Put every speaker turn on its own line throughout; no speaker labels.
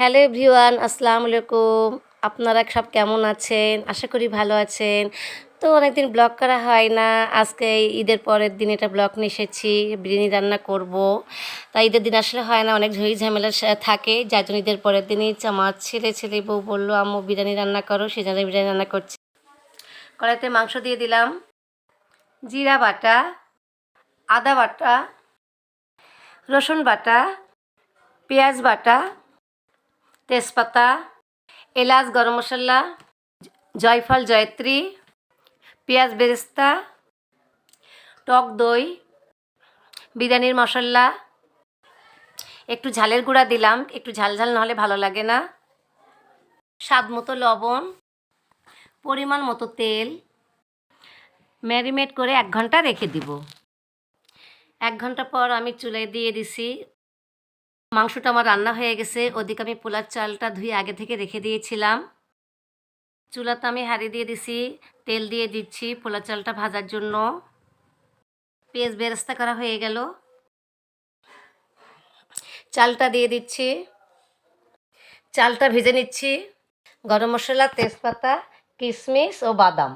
Hello everyone, আসসালামু আলাইকুম। আপনারা সব কেমন আছেন? আশা করি ভালো আছেন। তো অনেকদিন ব্লগ করা হয় না। আজকে এই ঈদের পরের দিন এটা ব্লগ নিয়ে এসেছি। বিরিয়ানি রান্না করব। তাই ঈদের দিন আসলে হয় না, অনেক ঝুড়ি ঝামেলা থাকে, যার জন্য ঈদের পরের দিনই আমার ছেলে বউ বললো আম্মু বিরিয়ানি রান্না করো, সেই জন্য বিরিয়ানি রান্না করছি। কড়াইতে মাংস দিয়ে দিলাম, জিরা বাটা, আদা বাটা, রসুন বাটা, পেঁয়াজ বাটা, তেজপাতা, এলাচ, গরম মশলা, জয়ফল, জয়ত্রী, পেঁয়াজ বেরেস্তা, টক দই, বিরিয়ানির মশলা, একটু ঝালের গুঁড়া দিলাম, একটু ঝাল ঝাল নাহলে ভালো লাগে না, স্বাদ মতো লবণ, পরিমাণ মতো তেল, ম্যারিনেট করে 1 ঘন্টা রেখে দিব। 1 ঘন্টা পর আমি চুলায় দিয়ে দিছি। মাংসটা আমার রান্না হয়ে গেছে। ওদিকে আমি পোলার চালটা ধুয়ে আগে থেকে রেখে দিয়েছিলাম। চুলাতে আমি হাঁড়ি দিয়ে দিছি, তেল দিয়ে দিচ্ছি পোলার চালটা ভাজার জন্য। পেঁয়াজ বেরেস্তা করা হয়ে গেল, চালটা দিয়ে দিচ্ছি, চালটা ভেজে নিচ্ছি। গরম মশলা, তেজপাতা, কিশমিশ ও বাদাম,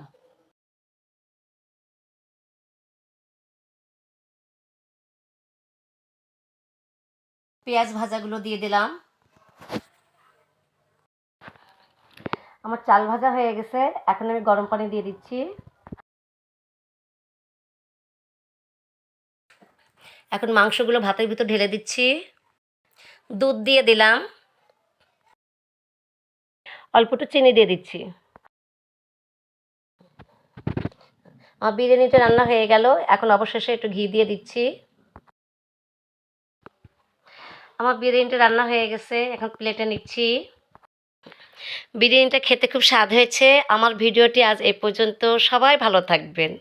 পেঁয়াজ ভাজাগুলো দিয়ে দিলাম। আমার চাল ভাজা হয়ে গেছে, এখন আমি গরম পানি দিয়ে দিচ্ছি। এখন মাংসগুলো ভাতের ভিতর ঢেলে দিচ্ছি। দুধ দিয়ে দিলাম, অল্প একটু চিনি দিয়ে দিচ্ছি। আমার বিরিয়ানিটা রান্না হয়ে গেল, এখন অবশেষে একটু ঘি দিয়ে দিচ্ছি। আমার বিরিয়ানিটা রান্না হয়ে গেছে, এখন প্লেটে নিচ্ছি। বিরিয়ানিটা খেতে খুব স্বাদ হয়েছে। আমার ভিডিওটি আজ এই পর্যন্ত। সবাই ভালো থাকবেন।